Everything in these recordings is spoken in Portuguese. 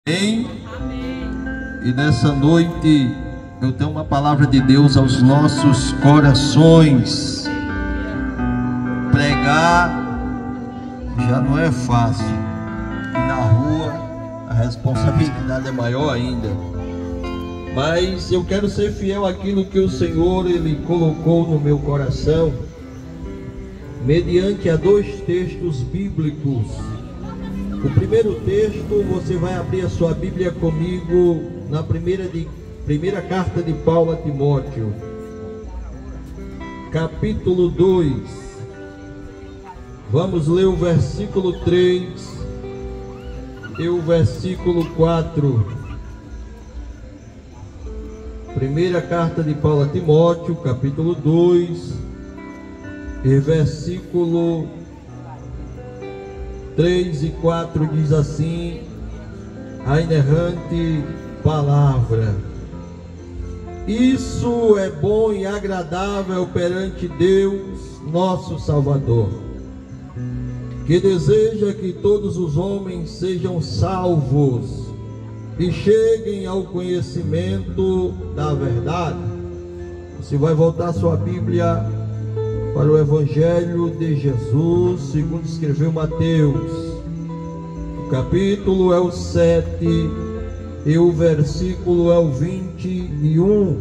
Amém? E nessa noite eu tenho uma palavra de Deus aos nossos corações. Pregar já não é fácil, e na rua a responsabilidade é maior ainda. Mas eu quero ser fiel àquilo que o Senhor Ele colocou no meu coração, mediante a dois textos bíblicos. O primeiro texto, você vai abrir a sua Bíblia comigo na primeira carta de Paulo a Timóteo, capítulo 2. Vamos ler o versículo 3 e o versículo 4. Primeira carta de Paulo a Timóteo, capítulo 2, e versículo 3 e 4 diz assim a inerrante palavra: isso é bom e agradável perante Deus, nosso Salvador, que deseja que todos os homens sejam salvos e cheguem ao conhecimento da verdade. Você vai voltar sua Bíblia para o Evangelho de Jesus, segundo escreveu Mateus. O capítulo é o 7 e o versículo é o 21.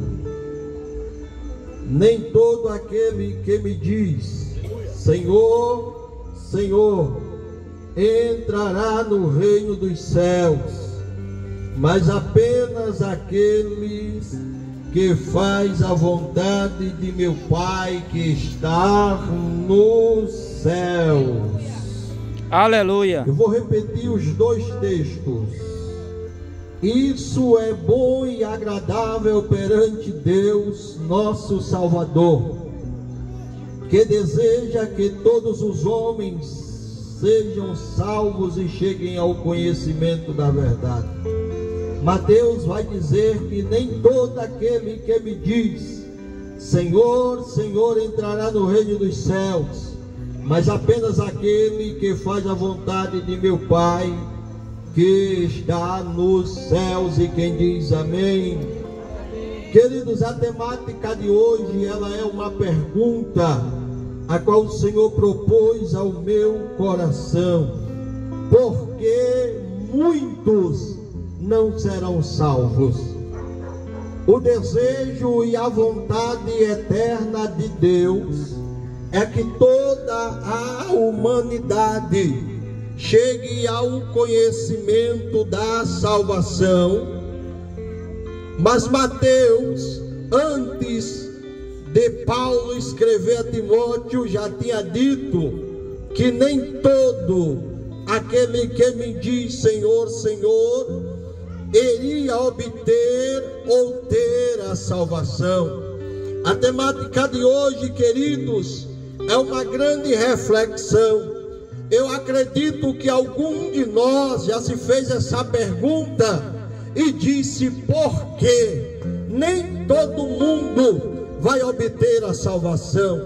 Nem todo aquele que me diz Senhor, Senhor, entrará no reino dos céus, mas apenas aqueles que faz a vontade de meu Pai que está nos céus. Aleluia. Eu vou repetir os dois textos. Isso é bom e agradável perante Deus, nosso Salvador, que deseja que todos os homens sejam salvos e cheguem ao conhecimento da verdade. Mateus vai dizer que nem todo aquele que me diz Senhor, Senhor entrará no reino dos céus, mas apenas aquele que faz a vontade de meu Pai que está nos céus. E quem diz amém? Queridos, a temática de hoje ela é uma pergunta a qual o Senhor propôs ao meu coração: por que muitos não serão salvos? O desejo e a vontade eterna de Deus é que toda a humanidade chegue ao conhecimento da salvação. Mas Mateus, antes de Paulo escrever a Timóteo, já tinha dito que nem todo aquele que me diz Senhor, Senhor iria obter ou ter a salvação. A temática de hoje, queridos, é uma grande reflexão. Eu acredito que algum de nós já se fez essa pergunta e disse: por que nem todo mundo vai obter a salvação?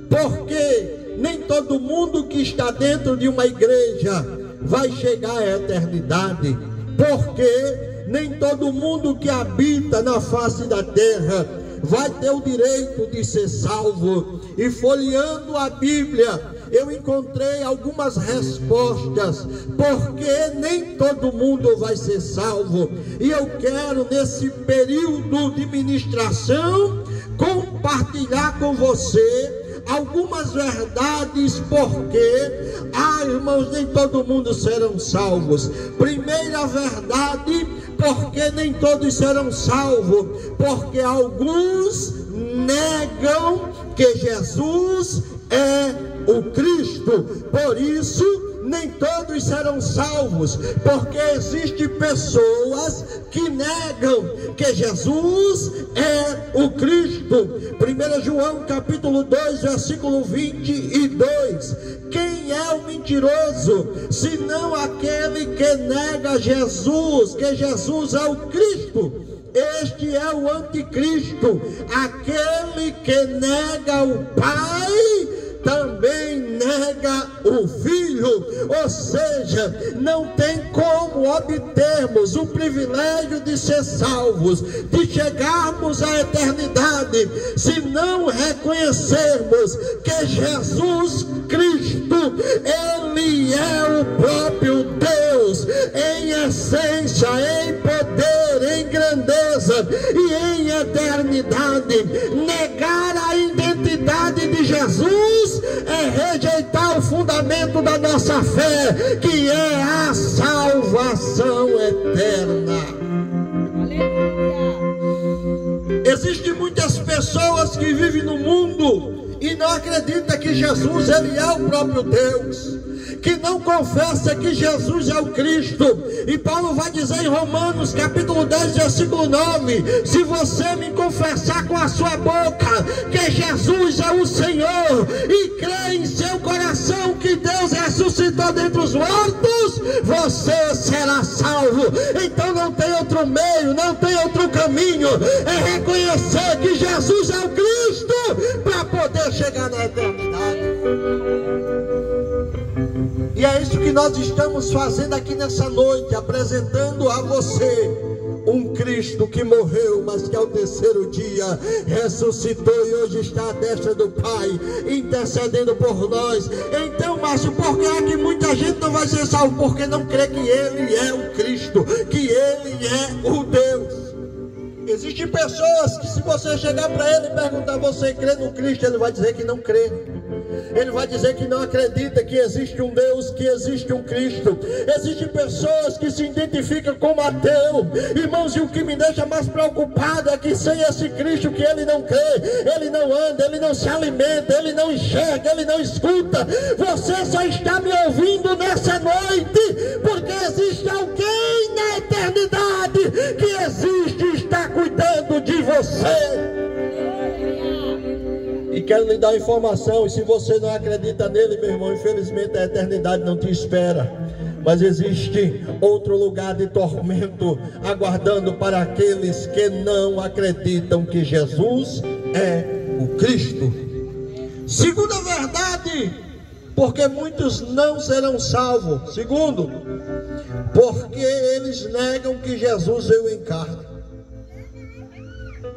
Por que nem todo mundo que está dentro de uma igreja vai chegar à eternidade? Por que nem todo mundo que habita na face da terra vai ter o direito de ser salvo? E folheando a Bíblia, eu encontrei algumas respostas porque nem todo mundo vai ser salvo. E eu quero, nesse período de ministração, compartilhar com você algumas verdades, porque, irmãos, nem todo mundo serão salvos. Primeira verdade: porque nem todos serão salvos, porque alguns negam que Jesus é o Cristo. Por isso nem todos serão salvos, porque existem pessoas que negam que Jesus é o Cristo. 1 João capítulo 2 versículo 22: quem é o mentiroso, senão aquele que nega Jesus, que Jesus é o Cristo? Este é o anticristo, aquele que nega o Pai também nega o Filho. Ou seja, não tem como obtermos o privilégio de ser salvos, de chegarmos à eternidade, se não reconhecermos que Jesus Cristo, Ele é o próprio Deus, em essência, em poder, em grandeza e em eternidade. Negar a identidade de Jesus é rejeitar o fundamento da nossa fé, que é a salvação eterna. Existem muitas pessoas que vivem no mundo e não acreditam que Jesus, Ele é o próprio Deus, que não confessa que Jesus é o Cristo. E Paulo vai dizer em Romanos capítulo 10 versículo 9: se você me confessar com a sua boca que Jesus é o Senhor e crer em seu coração que Deus ressuscitou dentre os mortos, você será salvo. Então não tem outro meio, não tem outro caminho, é reconhecer que Jesus é o Cristo para poder chegar na eternidade. E é isso que nós estamos fazendo aqui nessa noite, apresentando a você um Cristo que morreu, mas que ao terceiro dia ressuscitou e hoje está à destra do Pai, intercedendo por nós. Então, Márcio, por que é que muita gente não vai ser salvo? Porque não crê que Ele é o Cristo, que Ele é o Deus. Existem pessoas que, se você chegar para ele e perguntar: você crê no Cristo? Ele vai dizer que não crê. Ele vai dizer que não acredita que existe um Deus, que existe um Cristo. Existem pessoas que se identificam como ateu. Irmãos, e o que me deixa mais preocupado é que sem esse Cristo que ele não crê, ele não anda, ele não se alimenta, ele não enxerga, ele não escuta. Você só está me ouvindo nessa noite porque existe alguém na eternidade que existe e está cuidando de você. E quero lhe dar informação, e se você não acredita nele, meu irmão, infelizmente a eternidade não te espera. Mas existe outro lugar de tormento aguardando para aqueles que não acreditam que Jesus é o Cristo. Segunda verdade, porque muitos não serão salvos. Segundo, porque eles negam que Jesus veio em carne.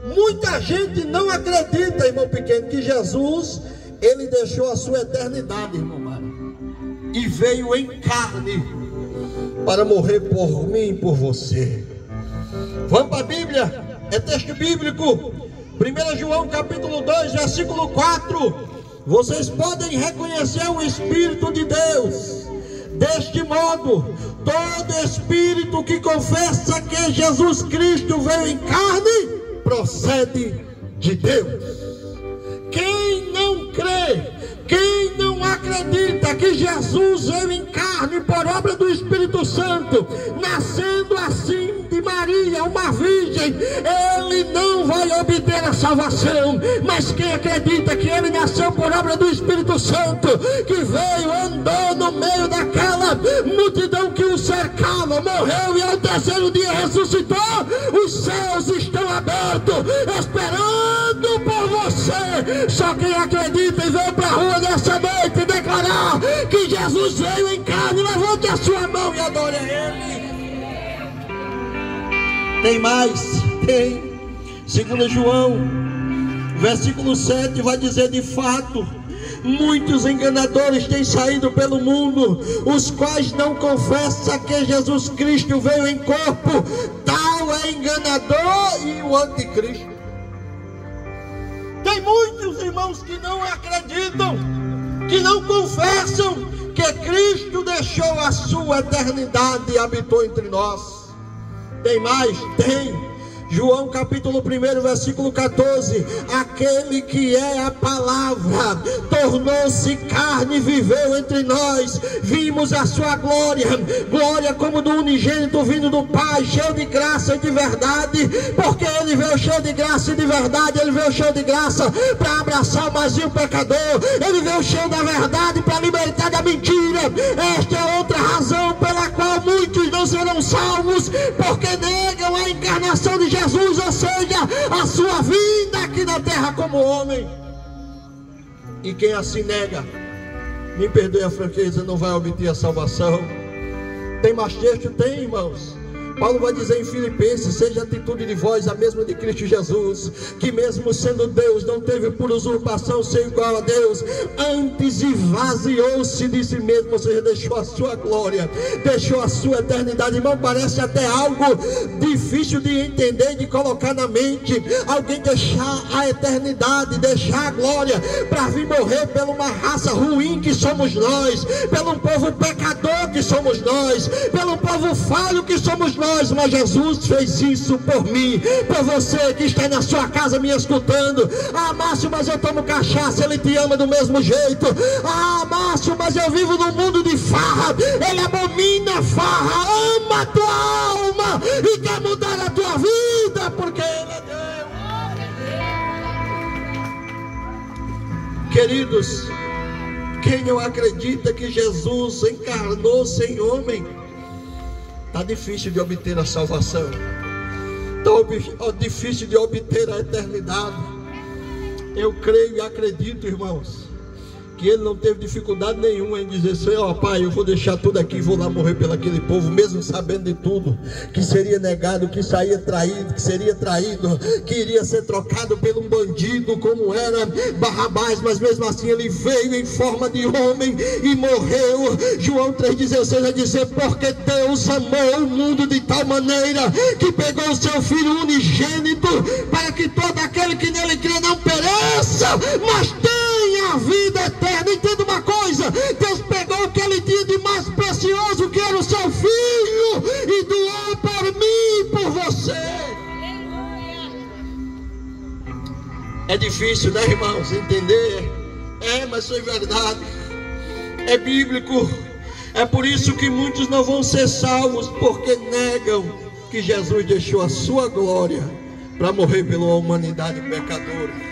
Muita gente não acredita, irmão pequeno, que Jesus, ele deixou a sua eternidade, irmão Mário, e veio em carne para morrer por mim e por você. Vamos para a Bíblia, é texto bíblico, 1 João capítulo 2 versículo 4. Vocês podem reconhecer o Espírito de Deus deste modo: todo espírito que confessa que Jesus Cristo veio em carne procede de Deus. Quem não crê, quem não acredita que Jesus veio em carne por obra do Espírito Santo, nascendo assim de Maria, uma virgem, ele não vai obter a salvação. Mas quem acredita que ele nasceu por obra do Espírito Santo, que veio, andou no meio daquela multidão que o cercava, morreu e ao terceiro dia ressuscitou, os céus estão abertos esperando por você. Só quem acredita e veio para a rua nessa noite declarar que Jesus veio em carne, levante a sua mão e adore a Ele. Tem mais, tem. 2 João, versículo 7 vai dizer: de fato, muitos enganadores têm saído pelo mundo, os quais não confessam que Jesus Cristo veio em corpo. Tal é enganador e o anticristo. Tem muitos irmãos que não acreditam, que não confessam que Cristo deixou a sua eternidade e habitou entre nós. Tem mais? Tem. João capítulo 1 versículo 14: aquele que é a palavra tornou-se carne e viveu entre nós, vimos a sua glória, glória como do unigênito vindo do Pai, cheio de graça e de verdade. Porque ele veio cheio de graça e de verdade, ele veio cheio de graça para abraçar o vazio pecador, ele veio cheio da verdade para libertar da mentira. Esta é outra razão pela qual muitos não serão salvos, porque negam a encarnação de Jesus, ou seja, a sua vinda aqui na terra como homem. E quem assim nega, me perdoe a franqueza, não vai obter a salvação. Tem mais texto? Tem, irmãos. Paulo vai dizer em Filipenses: seja a atitude de vós a mesma de Cristo Jesus, que mesmo sendo Deus, não teve por usurpação ser igual a Deus, antes esvaziou-se de si mesmo, ou seja, deixou a sua glória, deixou a sua eternidade. Irmão, parece até algo difícil de entender, de colocar na mente. Alguém deixar a eternidade, deixar a glória, para vir morrer pela uma raça ruim que somos nós, pelo povo pecador que somos nós, pelo povo falho que somos nós. Mas Jesus fez isso por mim, por você que está na sua casa me escutando. Ah, Márcio, mas eu tomo cachaça. Ele te ama do mesmo jeito. Ah, Márcio, mas eu vivo num mundo de farra. Ele abomina a farra, ama a tua alma e quer mudar a tua vida, porque Ele é Deus. Queridos, quem não acredita que Jesus encarnou-se em homem, está difícil de obter a salvação, está difícil de obter a eternidade. Eu creio e acredito, irmãos, que ele não teve dificuldade nenhuma em dizer assim: ó, pai, eu vou deixar tudo aqui e vou lá morrer pelo aquele povo, mesmo sabendo de tudo, que seria negado, que saía traído, que seria traído, que iria ser trocado por um bandido como era Barrabás, mas mesmo assim ele veio em forma de homem e morreu. João 3,16 vai dizer: porque Deus amou o mundo de tal maneira que pegou o seu Filho unigênito, para que todo aquele que nele crê não pereça, mas tenha a vida eterna. Entenda uma coisa: Deus pegou o que ele tinha de mais precioso, que era o seu Filho, e doou por mim e por você. É difícil, né, irmãos, entender? Mas isso é verdade, é bíblico. É por isso que muitos não vão ser salvos, porque negam que Jesus deixou a sua glória para morrer pela humanidade pecadora.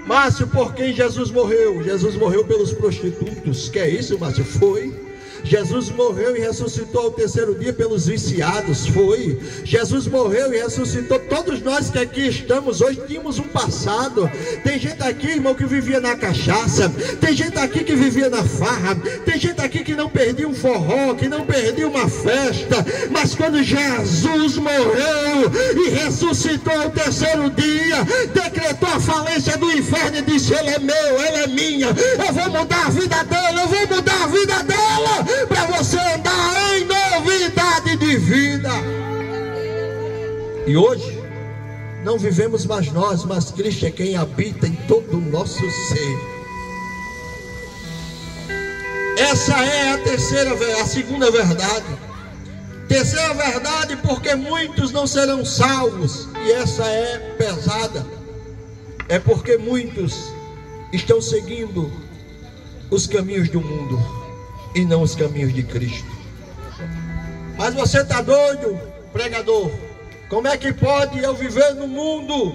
Márcio, por quem Jesus morreu? Jesus morreu pelos prostitutos. Que é isso, Márcio? Foi. Jesus morreu e ressuscitou ao terceiro dia pelos viciados. Foi. Jesus morreu e ressuscitou. Todos nós que aqui estamos hoje tínhamos um passado. Tem gente aqui, irmão, que vivia na cachaça. Tem gente aqui que vivia na farra. Tem gente aqui que não perdia um forró, que não perdia uma festa. Mas quando Jesus morreu e ressuscitou ao terceiro dia, decretou a falência do inferno e disse: ele é meu, ela é minha. Eu vou mudar a vida dela, eu vou mudar a vida dela, para você andar em novidade de vida. E hoje não vivemos mais nós, mas Cristo é quem habita em todo o nosso ser. Essa é a segunda verdade. Terceira verdade: porque muitos não serão salvos. E essa é pesada. É porque muitos estão seguindo os caminhos do mundo e não os caminhos de Cristo. Mas você está doido, pregador? Como é que pode eu viver no mundo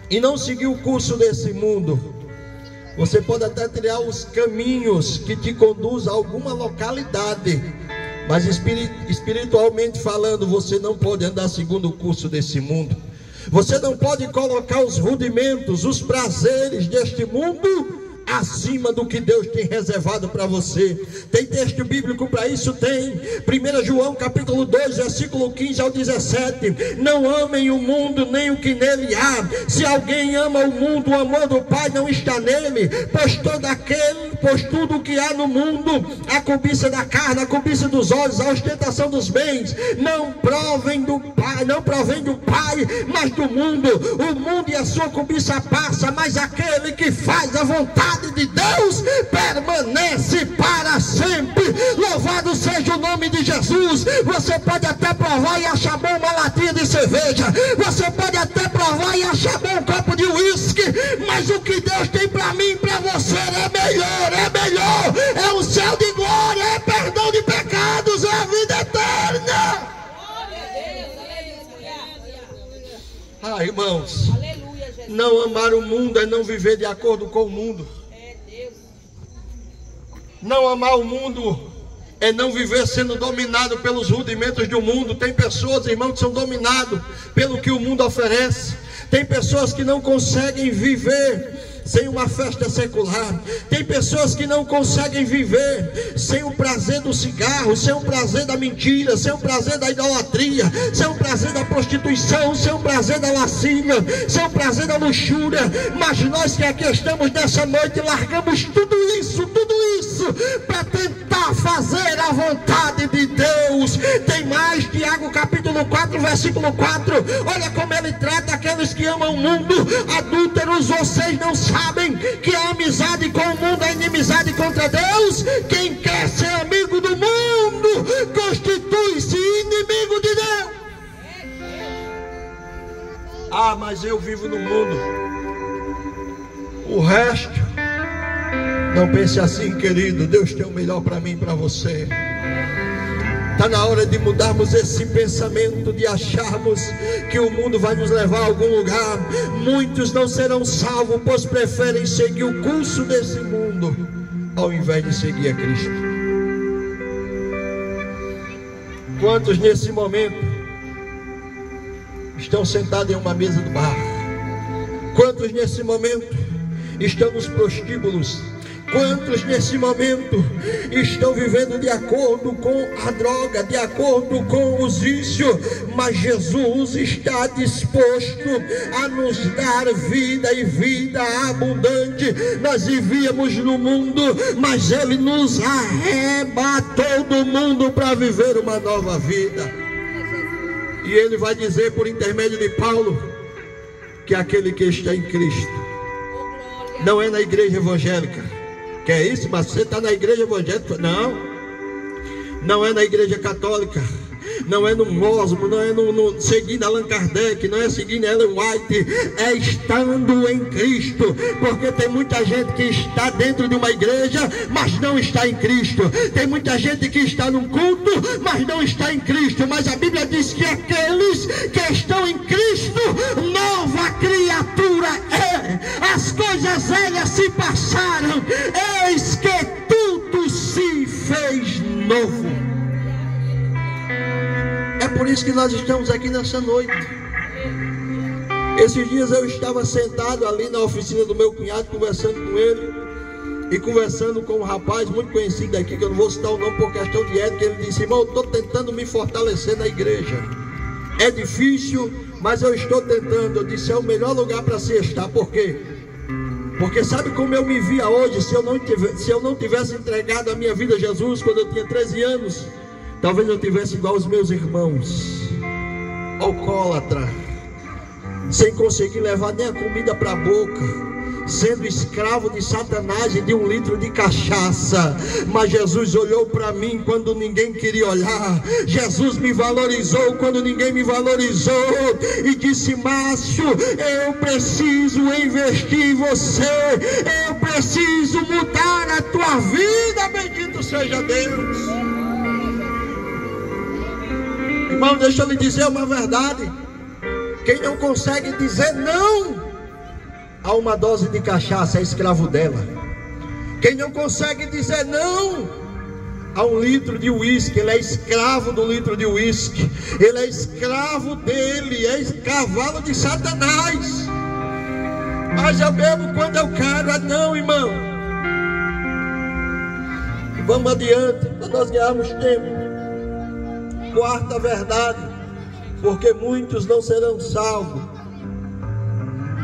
e não seguir o curso desse mundo? Você pode até trilhar os caminhos que te conduzem a alguma localidade, mas espiritualmente falando, você não pode andar segundo o curso desse mundo. Você não pode colocar os rudimentos, os prazeres deste mundo acima do que Deus tem reservado para você. Tem texto bíblico para isso? Tem. 1 João capítulo 2, versículo 15 ao 17. Não amem o mundo, nem o que nele há. Se alguém ama o mundo, o amor do Pai não está nele. Pois tudo o que há no mundo, a cobiça da carne, a cobiça dos olhos, a ostentação dos bens, não provém do Pai, mas do mundo. O mundo e a sua cobiça passa, mas aquele que faz a vontade de Deus permanece para sempre. Louvado seja o nome de Jesus. Você pode até provar e achar bom uma latinha de cerveja, você pode até provar e achar bom um copo de uísque, mas o que Deus tem para mim e para você é melhor, é o céu de glória, é perdão de pecados, é a vida eterna. Irmãos, não amar o mundo é não viver de acordo com o mundo. Não amar o mundo é não viver sendo dominado pelos rudimentos do mundo. Tem pessoas, irmãos, que são dominados pelo que o mundo oferece. Tem pessoas que não conseguem viver sem uma festa secular. Tem pessoas que não conseguem viver sem o prazer do cigarro, sem o prazer da mentira, sem o prazer da idolatria, sem o prazer da prostituição, sem o prazer da lascívia, sem o prazer da luxúria. Mas nós que aqui estamos nessa noite, largamos tudo isso para tentar fazer a vontade de Deus. Tem mais, Tiago capítulo 4, versículo 4. Olha como ele trata aqueles que amam o mundo. Adúlteros, vocês não sabem que a amizade com o mundo é inimizade contra Deus? Quem quer ser amigo do mundo constitui-se inimigo de Deus. Ah, mas eu vivo no mundo. O resto, não pense assim, querido. Deus tem o melhor para mim e para você. Está na hora de mudarmos esse pensamento, de acharmos que o mundo vai nos levar a algum lugar. Muitos não serão salvos, pois preferem seguir o curso desse mundo ao invés de seguir a Cristo. Quantos nesse momento estão sentados em uma mesa do bar? Quantos nesse momento estão nos prostíbulos? Quantos nesse momento estão vivendo de acordo com a droga, de acordo com os vícios? Mas Jesus está disposto a nos dar vida e vida abundante. Nós vivíamos no mundo, mas Ele nos arrebatou do mundo para viver uma nova vida. E Ele vai dizer por intermédio de Paulo que aquele que está em Cristo não é na igreja evangélica. Que é isso? Mas você está na igreja evangélica? Não é na igreja católica, não é no Mosmo, não é no seguindo Allan Kardec, não é seguindo Ellen White, é estando em Cristo. Porque tem muita gente que está dentro de uma igreja, mas não está em Cristo. Tem muita gente que está num culto, mas não está em Cristo. Mas a Bíblia diz que aqueles que estão em Cristo, nova criatura é. As coisas velhas se passaram, eis que tudo se fez novo. É por isso que nós estamos aqui nessa noite. Esses dias eu estava sentado ali na oficina do meu cunhado, conversando com ele, e conversando com um rapaz muito conhecido aqui, que eu não vou citar o nome por questão de ética. Ele disse: irmão, eu estou tentando me fortalecer na igreja. É difícil, mas eu estou tentando. Eu disse: é o melhor lugar para se estar. Por quê? Porque sabe como eu me via hoje, se eu não tivesse entregado a minha vida a Jesus quando eu tinha 13 anos? Talvez eu tivesse igual os meus irmãos, alcoólatra, sem conseguir levar nem a comida para a boca, sendo escravo de Satanás e de 1 litro de cachaça. Mas Jesus olhou para mim quando ninguém queria olhar. Jesus me valorizou quando ninguém me valorizou, e disse: Márcio, eu preciso investir em você, eu preciso mudar a tua vida. Bendito seja Deus. Irmão, deixa eu lhe dizer uma verdade. Quem não consegue dizer não a uma dose de cachaça é escravo dela. Quem não consegue dizer não a 1 litro de uísque, ele é escravo do litro de uísque. Ele é escravo dele, é cavalo de Satanás. Mas eu bebo quando eu quero. Ah, não, irmão. Vamos adiante, para nós ganharmos tempo. Quarta verdade: porque muitos não serão salvos.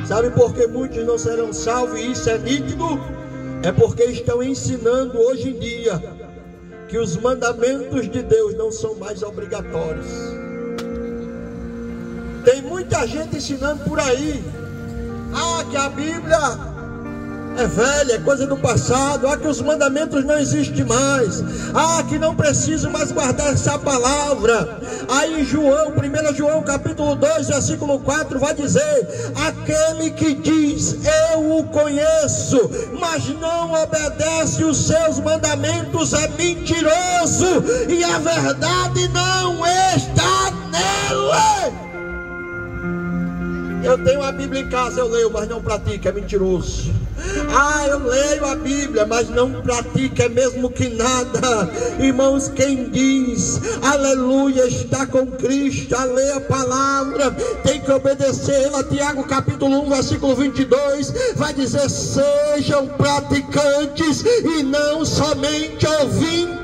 Sabe por que muitos não serão salvos? E isso é nítido. É porque estão ensinando hoje em dia que os mandamentos de Deus não são mais obrigatórios. Tem muita gente ensinando por aí: que a Bíblia é velha, é coisa do passado. Que os mandamentos não existem mais. Que não preciso mais guardar essa palavra. Aí em João, 1 João capítulo 2, versículo 4, vai dizer: aquele que diz eu o conheço, mas não obedece os seus mandamentos, é mentiroso, e a verdade não está nele. Eu tenho a Bíblia em casa, eu leio, mas não pratico, é mentiroso. Ah, eu leio a Bíblia, mas não pratica, é mesmo que nada. Irmãos, quem diz aleluia está com Cristo, a ler a palavra, tem que obedecê-la. Tiago capítulo 1 versículo 22 vai dizer: sejam praticantes e não somente ouvintes.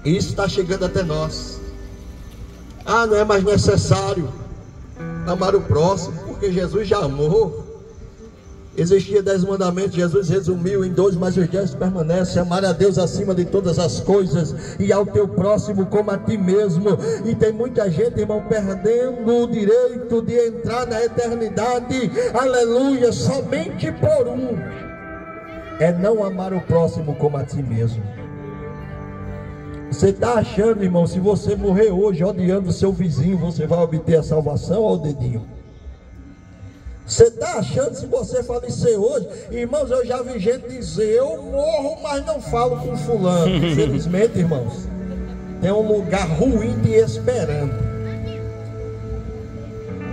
Isso está chegando até nós. Ah, não é mais necessário amar o próximo, porque Jesus já amou. Existia 10 mandamentos, Jesus resumiu em 2, mas os 10 permanecem: amar a Deus acima de todas as coisas e ao teu próximo como a ti mesmo. E tem muita gente, irmão, perdendo o direito de entrar na eternidade, aleluia, somente por um: é não amar o próximo como a ti mesmo. Você está achando, irmão, se você morrer hoje odiando o seu vizinho, você vai obter a salvação ao dedinho? Você está achando, se você falecer hoje, irmãos, eu já vi gente dizer: eu morro, mas não falo com fulano. Infelizmente, irmãos, tem um lugar ruim te esperando.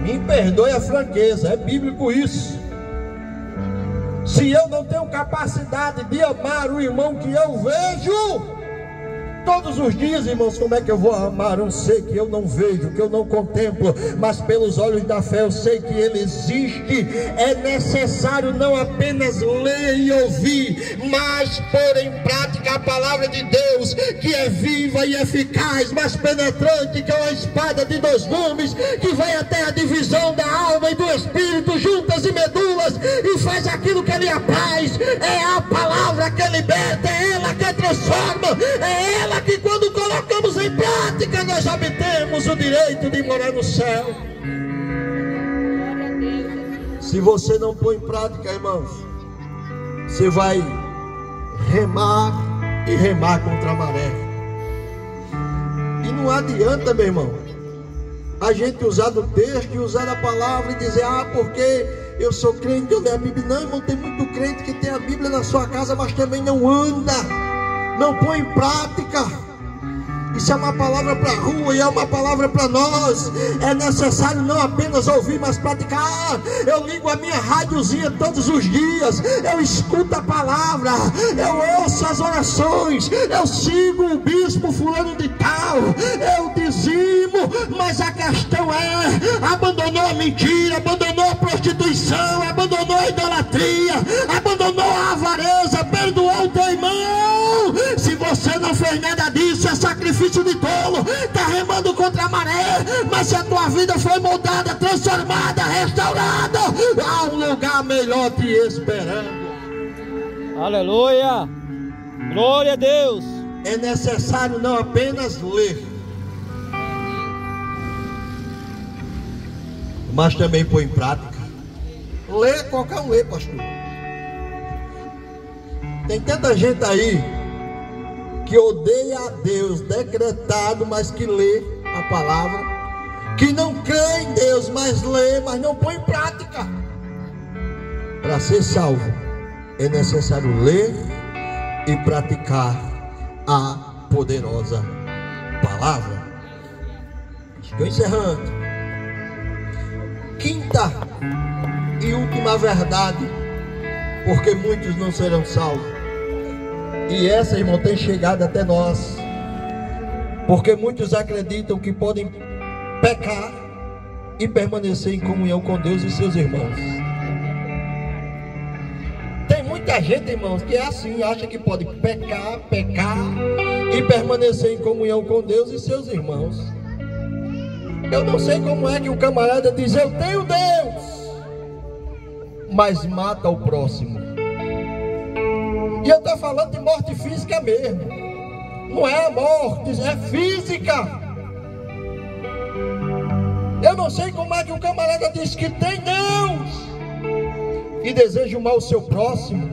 Me perdoe a franqueza, é bíblico isso. Se eu não tenho capacidade de amar o irmão que eu vejo todos os dias, irmãos, como é que eu vou amar um ser que eu não vejo, que eu não contemplo, mas pelos olhos da fé eu sei que ele existe? É necessário não apenas ler e ouvir, mas pôr em prática a palavra de Deus, que é viva e eficaz, mais penetrante que uma espada de 2 gumes, que vai até a divisão da alma e do espírito, juntas e medulas, e faz aquilo que lhe apraz. É a palavra que liberta, é ela que transforma, é ela que, quando colocamos em prática, nós obtemos o direito de morar no céu. Se você não põe em prática, irmãos, você vai remar e remar contra a maré. E não adianta, meu irmão, a gente usar do texto e usar a palavra e dizer: ah, porque eu sou crente, eu leio a Bíblia. Não, irmão, tem muito crente que tem a Bíblia na sua casa, mas também não anda, não põe em prática. Isso é uma palavra para a rua e é uma palavra para nós. É necessário não apenas ouvir, mas praticar. Eu ligo a minha rádiozinha todos os dias, eu escuto a palavra, eu ouço as orações, eu sigo o bispo fulano de tal, eu dizimo. Mas a questão é: abandonou a mentira, abandonou a prostituição, abandonou a idolatria, abandonou a avareza, perdoou o teu irmão. Se você não fez nada disso, é sacrifício de tolo, está remando contra a maré. Mas se a tua vida foi moldada, transformada, restaurada, há um lugar melhor te esperando. Aleluia, glória a Deus. É necessário não apenas ler, mas também pôr em prática. Ler, qualquer um lê, pastor. Tem tanta gente aí que odeia a Deus decretado, mas que lê a palavra, que não crê em Deus, mas lê, mas não põe em prática. Para ser salvo, é necessário ler e praticar a poderosa palavra. Estou encerrando. Quinta e última verdade, porque muitos não serão salvos. E essa, irmão, tem chegado até nós, porque muitos acreditam que podem pecar e permanecer em comunhão com Deus e seus irmãos. Tem muita gente, irmãos, que é assim, acha que pode pecar e permanecer em comunhão com Deus e seus irmãos. Eu não sei como é que o camarada diz: eu tenho Deus, mas mata o próximo. E eu estou falando de morte física mesmo. Não é a morte, é física. Eu não sei como é que o camarada diz que tem Deus e deseja o mal ao seu próximo,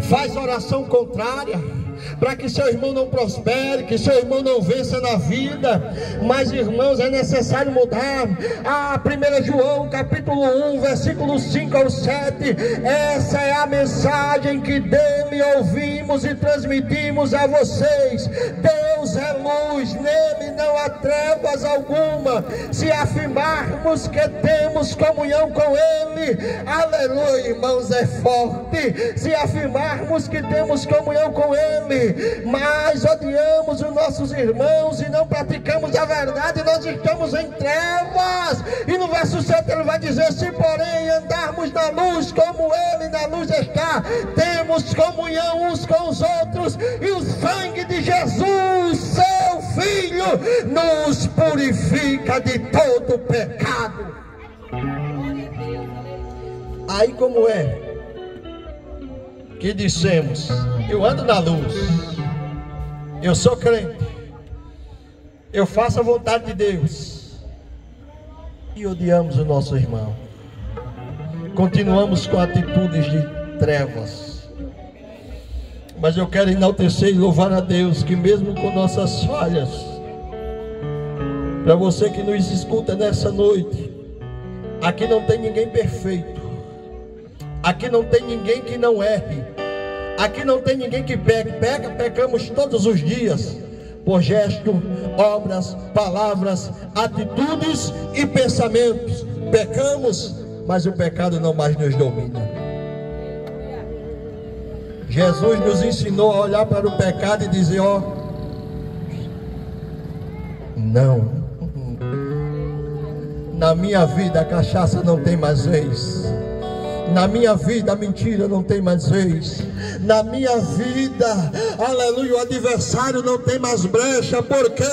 faz oração contrária para que seu irmão não prospere, que seu irmão não vença na vida. Mas, irmãos, é necessário mudar. 1 João capítulo 1 versículo 5 ao 7, essa é a mensagem que dele ouvimos e transmitimos a vocês: Deus é luz, nele não há haverá trevas alguma, se afirmarmos que temos comunhão com Ele. Aleluia, irmãos, é forte. Se afirmarmos que temos comunhão com Ele, mas odiamos os nossos irmãos e não praticamos a verdade, nós estamos em trevas. E no verso 7 ele vai dizer: se porém andarmos na luz como Ele na luz está, temos comunhão uns com os outros, e o sangue de Jesus, seu Filho, nos purifica de todo pecado. Aí como é que dissemos: eu ando na luz, eu sou crente, eu faço a vontade de Deus, e odiamos o nosso irmão, continuamos com atitudes de trevas? Mas eu quero enaltecer e louvar a Deus, que mesmo com nossas falhas, para você que nos escuta nessa noite, aqui não tem ninguém perfeito, aqui não tem ninguém que não erre, aqui não tem ninguém que peque. Pecamos todos os dias, por gesto, obras, palavras, atitudes e pensamentos. Pecamos, mas o pecado não mais nos domina. Jesus nos ensinou a olhar para o pecado e dizer: ó, não, na minha vida a cachaça não tem mais vez, na minha vida a mentira não tem mais vez, na minha vida, aleluia, o adversário não tem mais brecha. Por quê?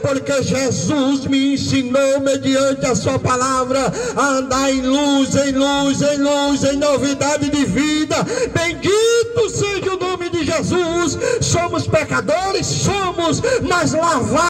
Porque Jesus me ensinou, mediante a sua palavra, a andar em luz, em luz, em luz, em novidade de vida. Bendito seja o nome de Jesus. Somos pecadores, somos, mas lavados